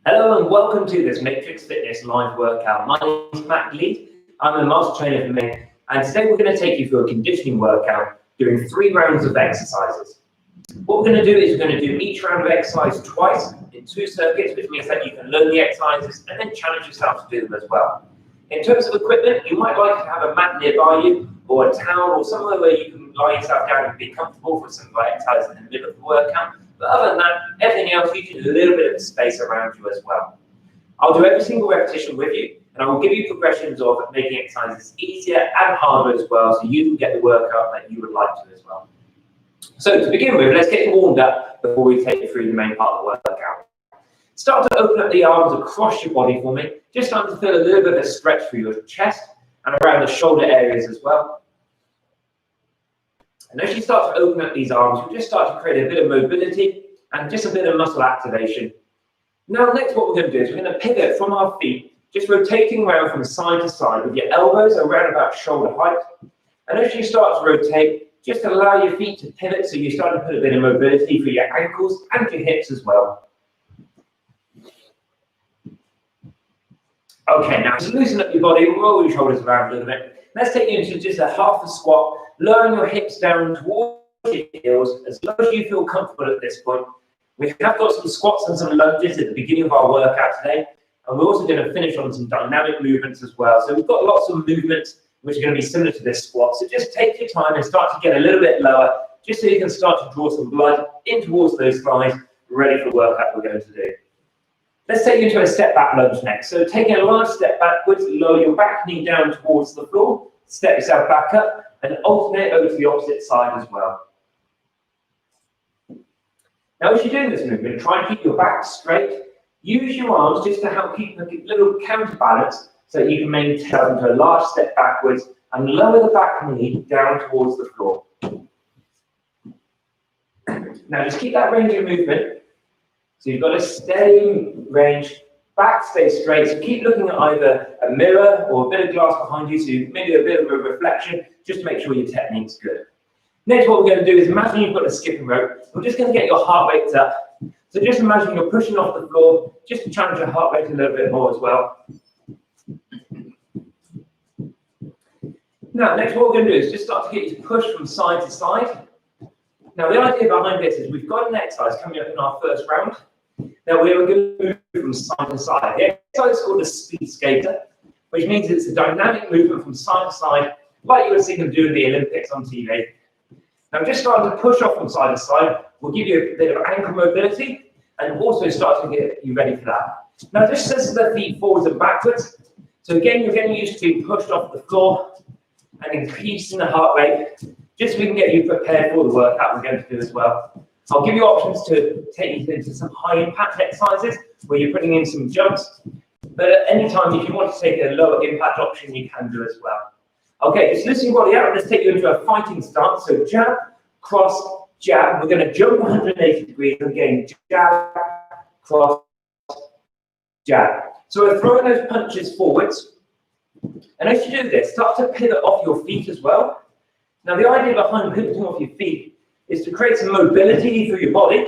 Hello and welcome to this Matrix Fitness live workout. My name is Gleed. I'm a master trainer for men, and today we're going to take you through a conditioning workout doing 3 rounds of exercises. What we're going to do is we're going to do each round of exercise twice in 2 circuits, which means that you can learn the exercises and then challenge yourself to do them as well. In terms of equipment, you might like to have a mat nearby you or a towel or somewhere where you can lie yourself down and be comfortable for some of the exercises in the middle of the workout. But other than that, everything else, you can do a little bit of space around you as well. I'll do every single repetition with you, and I will give you progressions of making exercises easier and harder as well, so you can get the workout that you would like to as well. So to begin with, let's get you warmed up before we take you through the main part of the workout. Start to open up the arms across your body for me, just starting to feel a little bit of a stretch through your chest and around the shoulder areas as well. And as you start to open up these arms, you'll just start to create a bit of mobility and just a bit of muscle activation. Now, next what we're going to do is we're going to pivot from our feet, just rotating around from side to side with your elbows around about shoulder height. And as you start to rotate, just allow your feet to pivot so you start to put a bit of mobility for your ankles and your hips as well. Okay, now to loosen up your body, roll your shoulders around a little bit. Let's take you into just a half a squat, lowering your hips down towards your heels as low as you feel comfortable at this point. We have got some squats and some lunges at the beginning of our workout today, and we're also going to finish on some dynamic movements as well. So we've got lots of movements which are going to be similar to this squat. So just take your time and start to get a little bit lower, just so you can start to draw some blood in towards those thighs, ready for the workout we're going to do. Let's take you into a step back lunge next. So taking a large step backwards, lower your back knee down towards the floor, step yourself back up, and alternate over to the opposite side as well. Now, as you're doing this movement, try and keep your back straight. Use your arms just to help keep a little counterbalance so that you can maintain into a large step backwards and lower the back knee down towards the floor. Now, just keep that range of movement. So you've got a steady range, back stays straight, so keep looking at either a mirror or a bit of glass behind you, so maybe a bit of a reflection, just to make sure your technique's good. Next, what we're going to do is imagine you've got a skipping rope. We're just going to get your heart rate up. So just imagine you're pushing off the floor, just to challenge your heart rate a little bit more as well. Now, next what we're going to do is just start to get you to push from side to side. Now, the idea behind this is we've got an exercise coming up in our first round. Now, we're going to move from side to side. The exercise is called a speed skater, which means it's a dynamic movement from side to side, like you would see them do in the Olympics on TV. Now, just starting to push off from side to side will give you a bit of ankle mobility and also start to get you ready for that. Now, just scissor the feet forwards and backwards. So again, you're getting used to being pushed off the floor and increasing the heart rate, just so we can get you prepared for the workout we're going to do as well. I'll give you options to take you into some high impact exercises where you're putting in some jumps, but at any time, if you want to take a lower impact option, you can do as well. Okay, just loosen your body out. Let's take you into a fighting stance. So jab, cross, jab. We're going to jump 180 degrees and again, jab, cross, jab. So we're throwing those punches forwards. And as you do this, start to pivot off your feet as well. Now, the idea behind pivoting off your feet is to create some mobility through your body,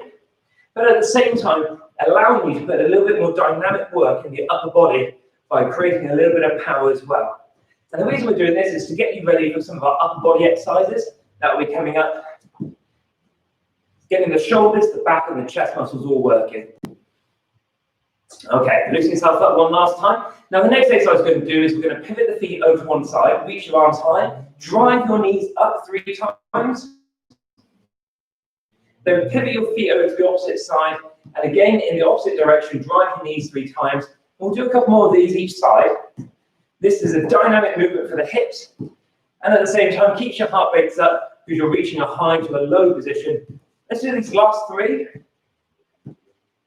but at the same time, allowing you to put a little bit more dynamic work in the upper body by creating a little bit of power as well. And the reason we're doing this is to get you ready for some of our upper body exercises that will be coming up. Getting the shoulders, the back, and the chest muscles all working. Okay, loosen yourself up one last time. Now, the next exercise we're going to do is we're going to pivot the feet over to one side, reach your arms high, drive your knees up 3 times. Then pivot your feet over to the opposite side, and again in the opposite direction, drive your knees 3 times. We'll do a couple more of these each side. This is a dynamic movement for the hips, and at the same time, keeps your heart rates up because you're reaching a high to a low position. Let's do these last 3,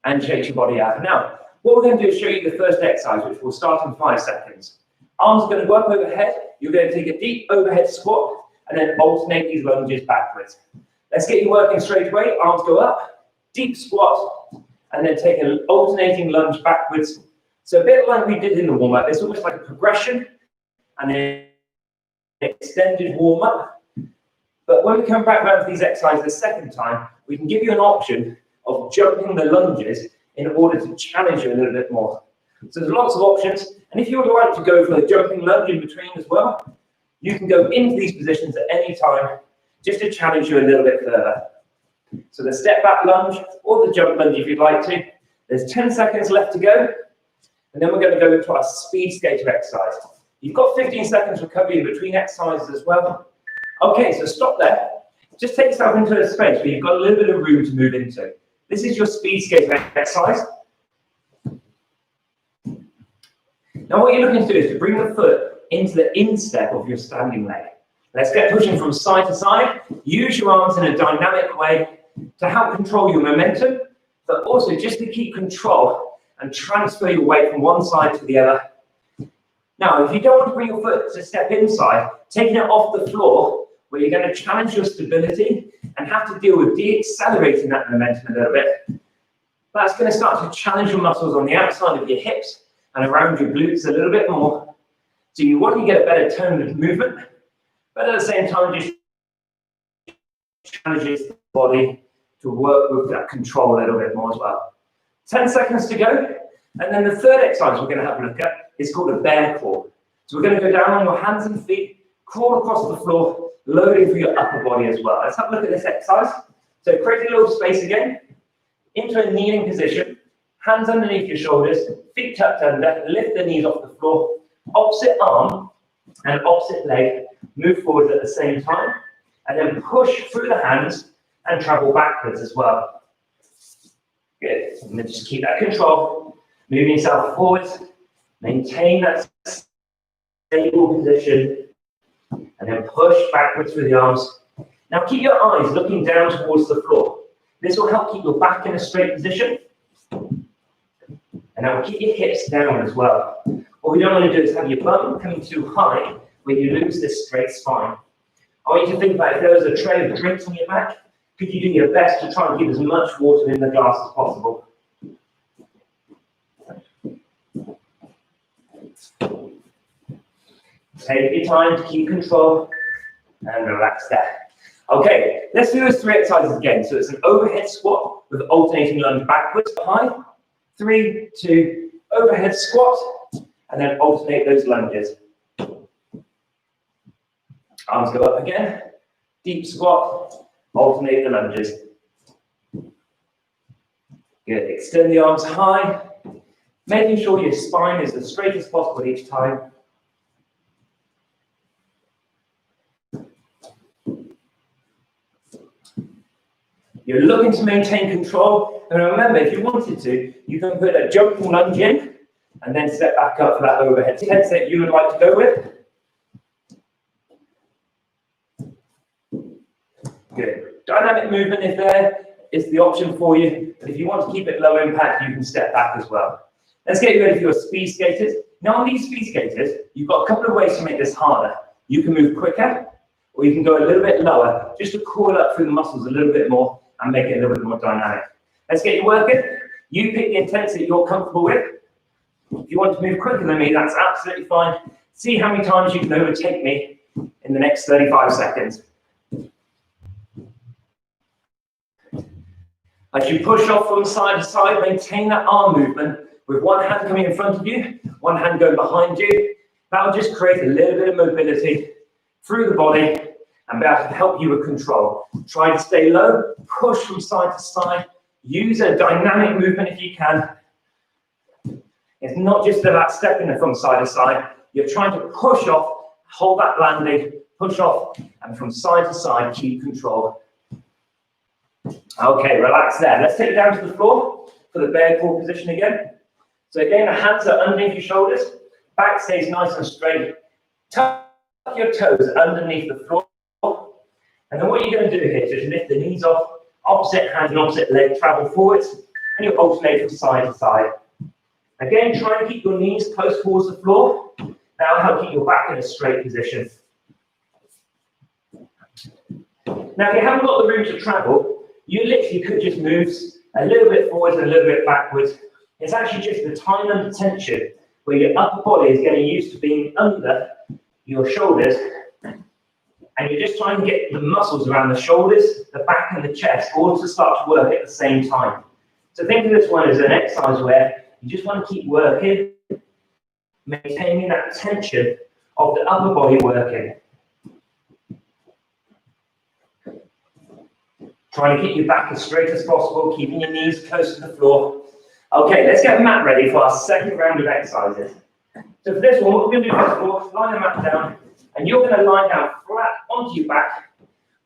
and shake your body out. Now, what we're going to do is show you the first exercise, which will start in 5 seconds. Arms are going to go up overhead. You're going to take a deep overhead squat, and then alternate these lunges backwards. Let's get you working straight away. Arms go up, deep squat, and then take an alternating lunge backwards. So a bit like we did in the warm-up, it's almost like a progression and then extended warm-up. But when we come back around to these exercises the second time, we can give you an option of jumping the lunges in order to challenge you a little bit more. So there's lots of options. And if you would like to go for a jumping lunge in between as well, you can go into these positions at any time just to challenge you a little bit further. So the step back lunge or the jump lunge if you'd like to. There's 10 seconds left to go. And then we're going to go into our speed skater exercise. You've got 15 seconds recovery in between exercises as well. Okay, so stop there. Just take yourself into a space where you've got a little bit of room to move into. This is your speed skater exercise. Now what you're looking to do is to bring the foot into the instep of your standing leg. Let's get pushing from side to side. Use your arms in a dynamic way to help control your momentum, but also just to keep control and transfer your weight from one side to the other. Now, if you don't want to bring your foot to step inside, taking it off the floor, where you're going to challenge your stability and have to deal with de-accelerating that momentum a little bit, that's going to start to challenge your muscles on the outside of your hips and around your glutes a little bit more. So you want to get a better tone of movement, but at the same time, just challenges the body to work with that control a little bit more as well. 10 seconds to go. And then the third exercise we're going to have a look at is called a Barre Chord. So we're going to go down on your hands and feet, crawl across the floor, loading for your upper body as well. Let's have a look at this exercise. So create a little space again, into a kneeling position, hands underneath your shoulders, feet tucked under, lift the knees off the floor, opposite arm and opposite leg, move forward at the same time, and then push through the hands and travel backwards as well. Good, and then just keep that control, moving yourself forwards, maintain that stable position, and then push backwards through the arms. Now keep your eyes looking down towards the floor. This will help keep your back in a straight position. And now keep your hips down as well. What we don't want to do is have your bum coming too high where you lose this straight spine. I want you to think about if there was a tray of drinks on your back, could you do your best to try and keep as much water in the glass as possible? Take your time to keep control and relax there. Okay, let's do those three exercises again. So it's an overhead squat with alternating lunge backwards, high. 3, 2, overhead squat, and then alternate those lunges. Arms go up again. Deep squat, alternate the lunges. Good, extend the arms high, making sure your spine is as straight as possible each time. You're looking to maintain control, and remember, if you wanted to, you can put a jumping lunge in, and then step back up for that overhead headset you would like to go with. Good. Dynamic movement, if there is the option for you, but if you want to keep it low impact, you can step back as well. Let's get you ready for your speed skaters. Now on these speed skaters, you've got a couple of ways to make this harder. You can move quicker, or you can go a little bit lower, just to coil up through the muscles a little bit more and make it a little bit more dynamic. Let's get you working. You pick the intensity you're comfortable with. If you want to move quicker than me, that's absolutely fine. See how many times you can overtake me in the next 35 seconds. As you push off from side to side, maintain that arm movement with one hand coming in front of you, one hand going behind you. That'll just create a little bit of mobility through the body and be able to help you with control. Try to stay low, push from side to side, use a dynamic movement if you can. It's not just about stepping from side to side. You're trying to push off, hold that landing, push off, and from side to side, keep control. Okay, relax there. Let's take it down to the floor for the Barre Chord position again. So again, the hands are underneath your shoulders, back stays nice and straight. Tuck your toes underneath the floor. And then what you're going to do here is just lift the knees off, opposite hand and opposite leg travel forwards, and you'll alternate from side to side. Again, try and keep your knees close towards the floor. That'll help keep your back in a straight position. Now, if you haven't got the room to travel, you literally could just move a little bit forwards and a little bit backwards. It's actually just the time under tension where your upper body is getting used to being under your shoulders, and you're just trying to get the muscles around the shoulders, the back and the chest all to start to work at the same time. So think of this one as an exercise where you just want to keep working, maintaining that tension of the upper body working. Trying to keep your back as straight as possible, keeping your knees close to the floor. Okay, let's get Matt ready for our second round of exercises. So for this one, what we're going to do first of all, lie the mat down, and you're going to lie down flat onto your back,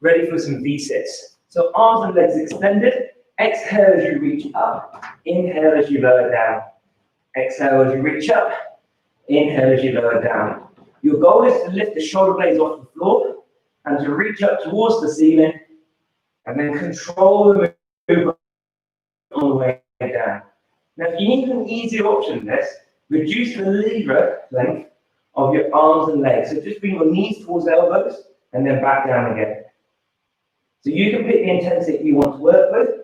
ready for some V-sits. So arms and legs extended. Exhale as you reach up. Inhale as you lower down. Exhale as you reach up. Inhale as you lower down. Your goal is to lift the shoulder blades off the floor and to reach up towards the ceiling, and then control the movement on the way down. Now, if you need an easier option than this, reduce the lever length of your arms and legs. So just bring your knees towards elbows and then back down again. So you can pick the intensity you want to work with.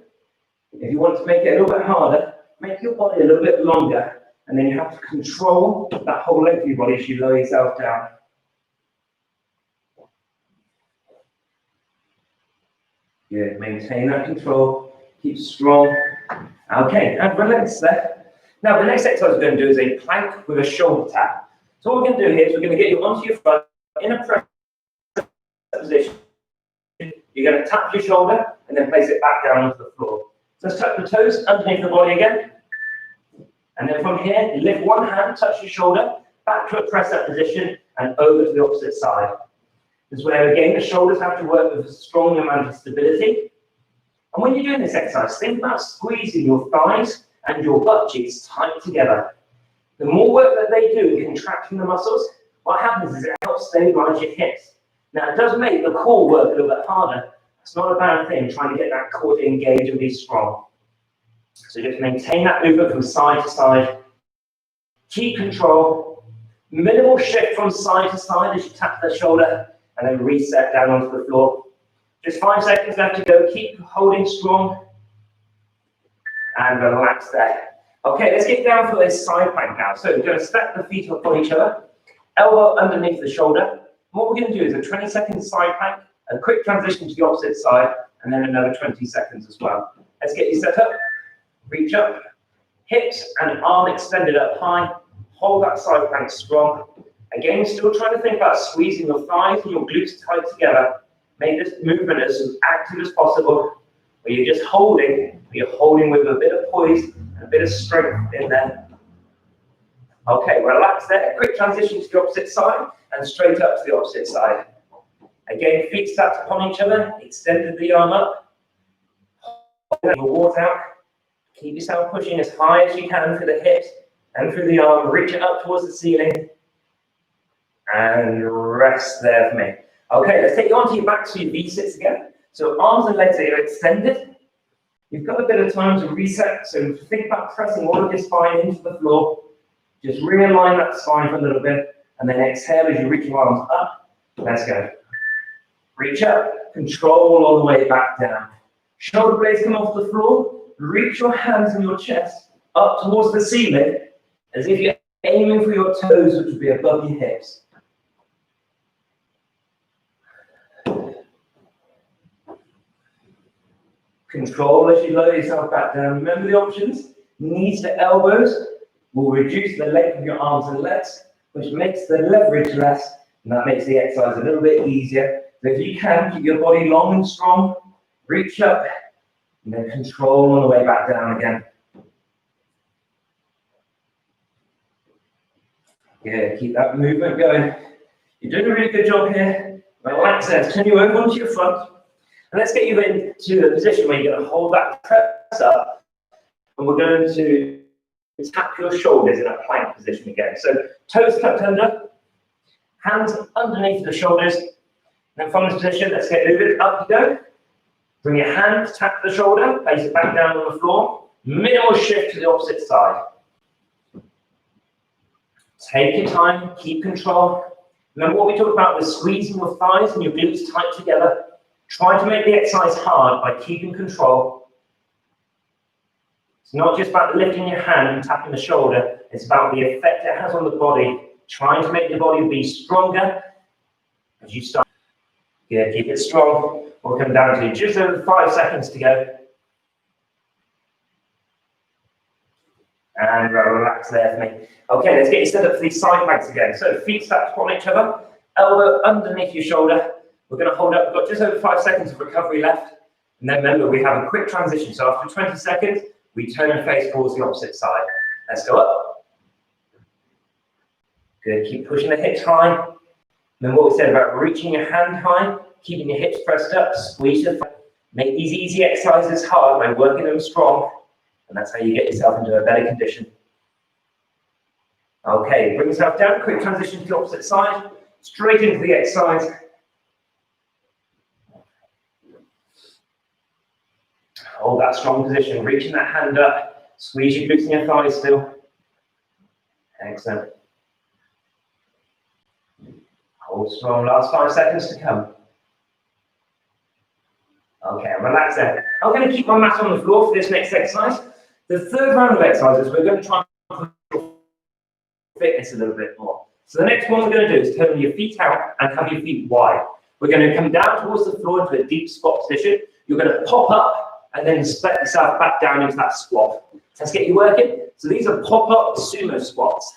If you want to make it a little bit harder, make your body a little bit longer, and then you have to control that whole length of your body as you lower yourself down. Good, maintain that control, keep strong. Okay, and relax there. Now the next exercise we're going to do is a plank with a shoulder tap. So what we're going to do here is we're going to get you onto your front in a press position. You're going to tap your shoulder and then place it back down onto the floor. So let's tuck the toes underneath the body again. And then from here, lift one hand, touch your shoulder, back to a press-up position, and over to the opposite side. This is where, again, the shoulders have to work with a strong amount of stability. And when you're doing this exercise, think about squeezing your thighs and your butt cheeks tight together. The more work that they do in contracting the muscles, what happens is it helps stabilize your hips. Now, it does make the core work a little bit harder. It's not a bad thing, trying to get that core to engage and be strong. So just maintain that movement from side to side. Keep control. Minimal shift from side to side as you tap the shoulder, and then reset down onto the floor. Just 5 seconds left to go. Keep holding strong. And relax there. Okay, let's get down for this side plank now. So we're going to stack the feet up on each other, elbow underneath the shoulder. And what we're going to do is a 20-second side plank, a quick transition to the opposite side, and then another 20 seconds as well. Let's get you set up. Reach up, hips and arm extended up high. Hold that side plank strong. Again, still trying to think about squeezing your thighs and your glutes tight together. Make this movement as active as possible, where you're just holding, but you're holding with a bit of poise and a bit of strength in there. Okay, relax there. Quick transition to the opposite side and straight up to the opposite side. Again, feet stacked upon each other, extended the arm up. Hold your walk out. Keep yourself pushing as high as you can through the hips and through the arm. Reach it up towards the ceiling. And rest there for me. Okay, let's take you onto your back to your V-sits again. So arms and legs are extended. You've got a bit of time to reset. So think about pressing all of your spine into the floor. Just realign that spine for a little bit. And then exhale as you reach your arms up. Let's go. Reach up. Control all the way back down. Shoulder blades come off the floor. Reach your hands and your chest up towards the ceiling as if you're aiming for your toes, which would be above your hips. Control as you lower yourself back down. Remember the options. Knees to elbows will reduce the length of your arms and legs, which makes the leverage less, and that makes the exercise a little bit easier. So if you can, keep your body long and strong. Reach up. And then control on the way back down again. Yeah, keep that movement going. You're doing a really good job here. Relax there. Turn you over onto your front. And let's get you into the position where you're going to hold that press up. And we're going to tap your shoulders in a plank position again. So toes tucked under, hands underneath the shoulders. And from this position, let's get moving. Up you go. Bring your hand, tap the shoulder, place it back down on the floor. Minimal shift to the opposite side. Take your time, keep control. Remember what we talked about with squeezing your thighs and your glutes tight together. Try to make the exercise hard by keeping control. It's not just about lifting your hand and tapping the shoulder, it's about the effect it has on the body. Trying to make the body be stronger as you start. Yeah, keep it strong. We'll come down to just over 5 seconds to go. And relax there for me. Okay, let's get you set up for these side planks again. So feet stacked upon each other, elbow underneath your shoulder. We're going to hold up. We've got just over 5 seconds of recovery left. And then remember, we have a quick transition. So after 20 seconds, we turn and face towards the opposite side. Let's go up. Good. Keep pushing the hips high. And then what we said about reaching your hand high, keeping your hips pressed up, squeeze the front. Make these easy exercises hard by working them strong. And that's how you get yourself into a better condition. Okay, bring yourself down, quick transition to the opposite side, straight into the exercise. Hold that strong position, reaching that hand up, squeeze your glutes and your thighs still. Excellent. Hold strong, last 5 seconds to come. Okay, relax there. I'm going to keep my mat on the floor for this next exercise. The third round of exercises, we're going to try and push fitness a little bit more. So the next one we're going to do is turn your feet out and have your feet wide. We're going to come down towards the floor into a deep squat position. You're going to pop up and then split yourself back down into that squat. Let's get you working. So these are pop-up sumo squats.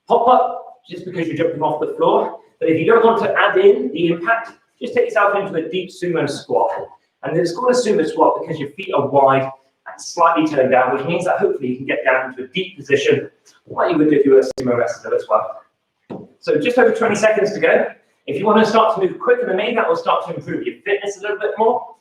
Pop up just because you're jumping off the floor. But if you don't want to add in the impact, just take yourself into a deep sumo squat. And it's called a sumo squat because your feet are wide and slightly turned down, which means that hopefully you can get down into a deep position, like you would if you were a sumo wrestler as well. So just over 20 seconds to go. If you want to start to move quicker than me, that will start to improve your fitness a little bit more.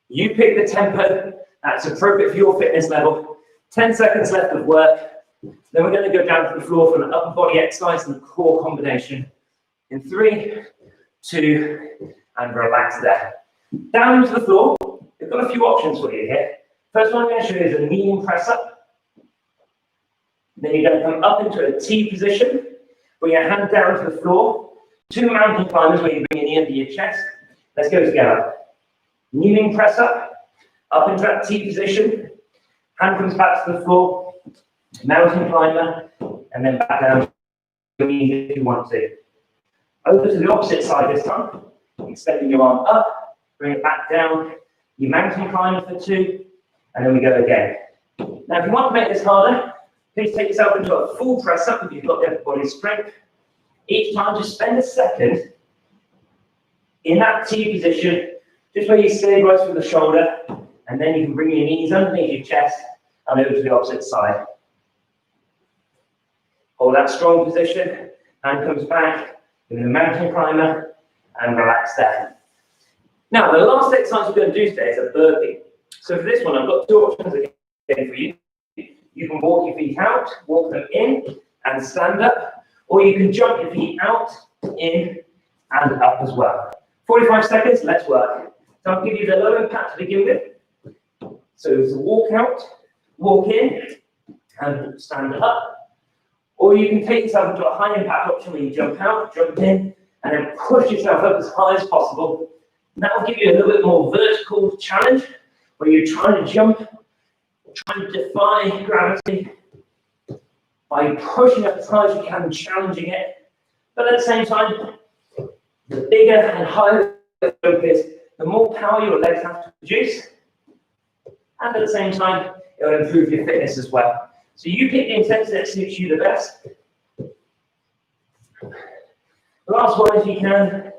You pick the tempo that's appropriate for your fitness level. 10 seconds left of work. Then we're going to go down to the floor for an upper body exercise and core combination. In 3, 2, and relax there. Down into the floor. We've got a few options for you here. First one I'm going to show you is a kneeling press up. Then you're going to come up into a T position. Bring your hand down to the floor. 2 mountain climbers where you bring your knee under your chest. Let's go together. Kneeling press up into that T position. Hand comes back to the floor. Mountain climber, and then back down to your knees if you want to. Over to the opposite side this time. Extending your arm up, bring it back down. You mountain climber for 2, and then we go again. Now, if you want to make this harder, please take yourself into a full press up if you've got the upper body strength. Each time, just spend a second in that T position, just where you stabilize from the shoulder, and then you can bring your knees underneath your chest and over to the opposite side. Hold that strong position, hand comes back, in the mountain climber, and relax there. Now, the last exercise we're going to do today is a burpee. So for this one, I've got 2 options again for you. You can walk your feet out, walk them in, and stand up, or you can jump your feet out, in, and up as well. 45 seconds, let's work. So I'll give you the low impact to begin with. So it's a walk out, walk in, and stand up. Or you can take yourself into a high impact option where you jump out, jump in, and then push yourself up as high as possible. And that will give you a little bit more vertical challenge where you're trying to jump, trying to defy gravity by pushing up as high as you can and challenging it. But at the same time, the bigger and higher the jump is, the more power your legs have to produce. And at the same time, it will improve your fitness as well. So you pick the intensity that suits you the best. Last one if you can.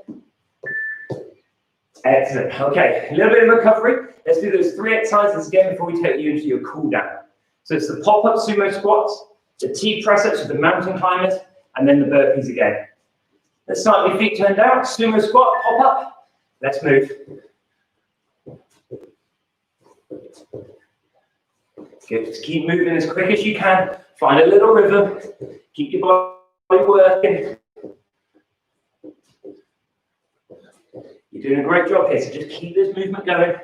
Excellent. Okay, a little bit of recovery. Let's do those 3 exercises again before we take you into your cool down. So it's the pop-up sumo squats, the T press-ups with the mountain climbers, and then the burpees again. Let's start with your feet turned out. Sumo squat, pop up. Let's move. Good. Just keep moving as quick as you can. Find a little rhythm. Keep your body working. You're doing a great job here, so just keep this movement going.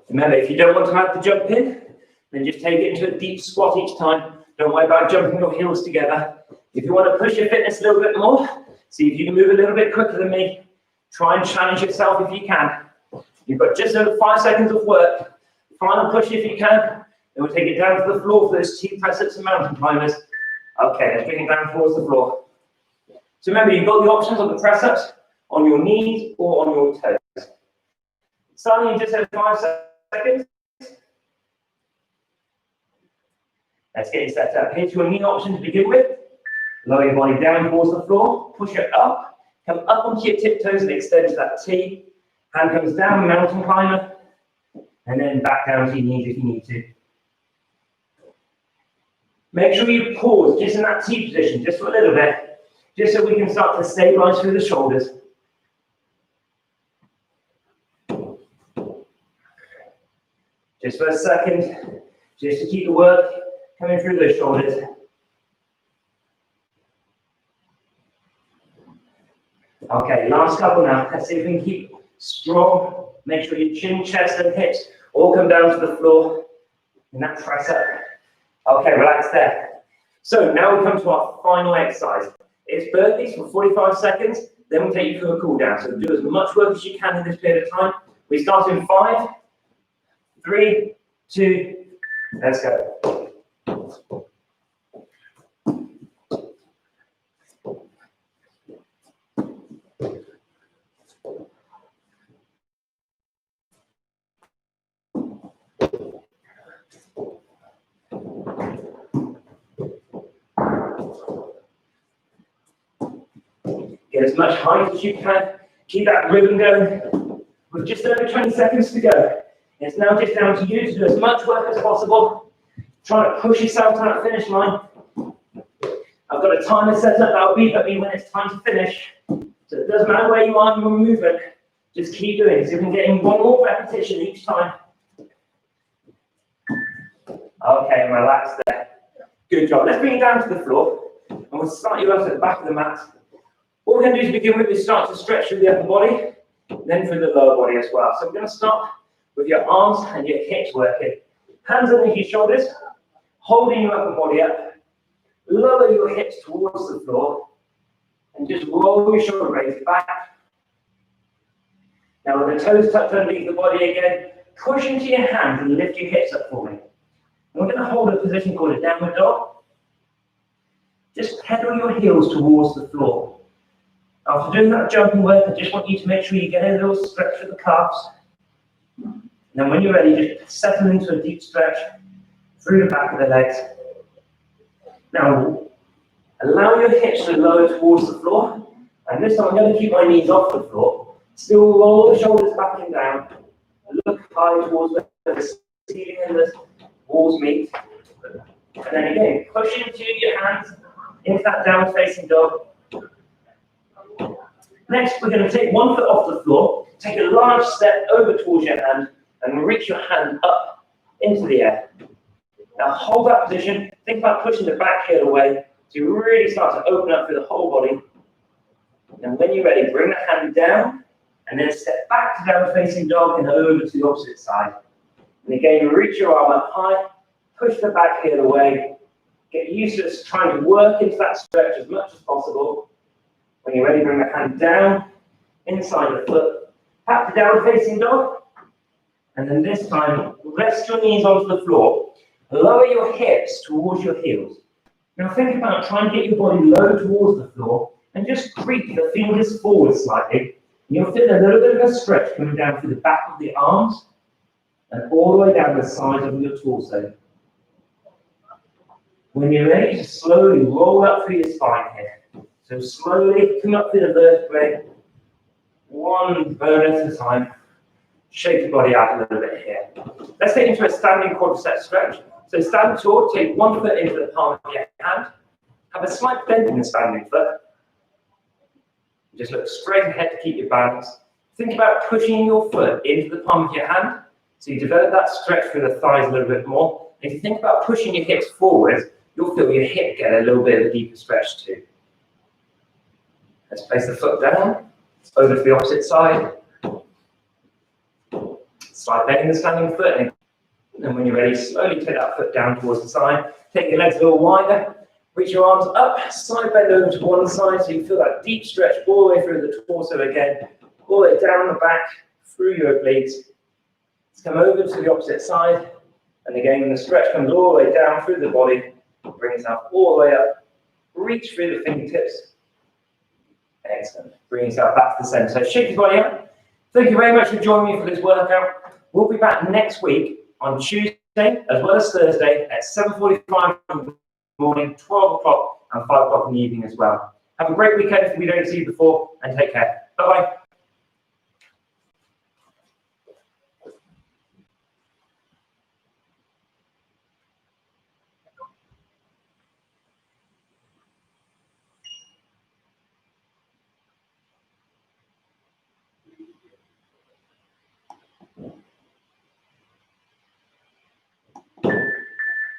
Remember, if you don't want to have to jump in, then just take it into a deep squat each time. Don't worry about jumping your heels together. If you want to push your fitness a little bit more, see if you can move a little bit quicker than me. Try and challenge yourself if you can. You've got just over 5 seconds of work. Final push if you can. Then we'll take it down to the floor for those T press-ups and mountain climbers. Okay, let's bring it down towards the floor. So remember, you've got the options on the press-ups, on your knees or on your toes. Starting in just over 5 seconds. Let's get you set up. Here's your knee option to begin with. Lower your body down towards the floor, push it up, come up onto your tiptoes and extend to that T. Hand comes down, mountain climber, and then back down to your knees if you need to. Make sure you pause just in that T position, just for a little bit, just so we can start to stabilize through the shoulders. Just for a second, just to keep the work coming through those shoulders. Okay, last couple now. Let's see if we can keep strong. Make sure your chin, chest, and hips all come down to the floor in that press up. Okay, relax there. So now we come to our final exercise. It's burpees for 45 seconds, then we'll take you through a cool down. So do as much work as you can in this period of time. We start in 5, 3, 2, let's go. Get as much height as you can. Keep that rhythm going. With just over 20 seconds to go. It's now just down to you to do as much work as possible. Try to push yourself to that finish line. I've got a timer set up that'll beep at me when it's time to finish. So it doesn't matter where you are in your movement. Just keep doing it. So you can get in one more repetition each time. Okay, relax there. Good job. Let's bring it down to the floor. And we'll start you up at the back of the mat. What we're going to do to begin with is start to stretch through the upper body, then through the lower body as well. So we're going to start with your arms and your hips working. Hands underneath your shoulders, holding your upper body up. Lower your hips towards the floor, and just roll your shoulder blades back. Now with the toes tucked underneath the body again, push into your hands and lift your hips up for me. And we're going to hold a position called a downward dog. Just pedal your heels towards the floor. After doing that jumping work, I just want you to make sure you get a little stretch of the calves. And then when you're ready, just settle into a deep stretch through the back of the legs. Now, allow your hips to lower towards the floor. And this time I'm going to keep my knees off the floor. Still roll the shoulders back and down. Look high towards where the ceiling and the walls meet. And then again, push into your hands into that downward facing dog. Next, we're going to take one foot off the floor, take a large step over towards your hand, and reach your hand up into the air. Now hold that position. Think about pushing the back heel away, so you really start to open up through the whole body. And when you're ready, bring the hand down, and then step back to downward facing dog and over to the opposite side. And again, reach your arm up high, push the back heel away. Get used to trying to work into that stretch as much as possible. When you're ready, bring the hand down, inside the foot, back to downward facing dog. And then this time, rest your knees onto the floor. Lower your hips towards your heels. Now think about trying to get your body low towards the floor and just creep the fingers forward slightly. And you'll feel a little bit of a stretch coming down through the back of the arms and all the way down the sides of your torso. When you're ready, just slowly roll up through your spine here. So slowly come up through the vertebrae, one bone at a time. Shake your body out a little bit here. Let's get into a standing quadricep stretch. So stand tall, take one foot into the palm of your hand. Have a slight bend in the standing foot. Just look straight ahead to keep your balance. Think about pushing your foot into the palm of your hand. So you develop that stretch through the thighs a little bit more. If you think about pushing your hips forward, you'll feel your hip get a little bit of a deeper stretch too. Let's place the foot down, over to the opposite side. Slight bend in the standing foot. And when you're ready, slowly take that foot down towards the side. Take your legs a little wider. Reach your arms up, side bend over to one side so you feel that deep stretch all the way through the torso again. All the way down the back, through your obliques. Let's come over to the opposite side. And again, when the stretch comes all the way down through the body, bring yourself all the way up. Reach through the fingertips. Excellent. Bring yourself back to the centre. So shake your body out. Thank you very much for joining me for this workout. We'll be back next week on Tuesday as well as Thursday at 7:45 in the morning, 12 o'clock and 5 o'clock in the evening as well. Have a great weekend if we don't see you before, and take care. Bye-bye.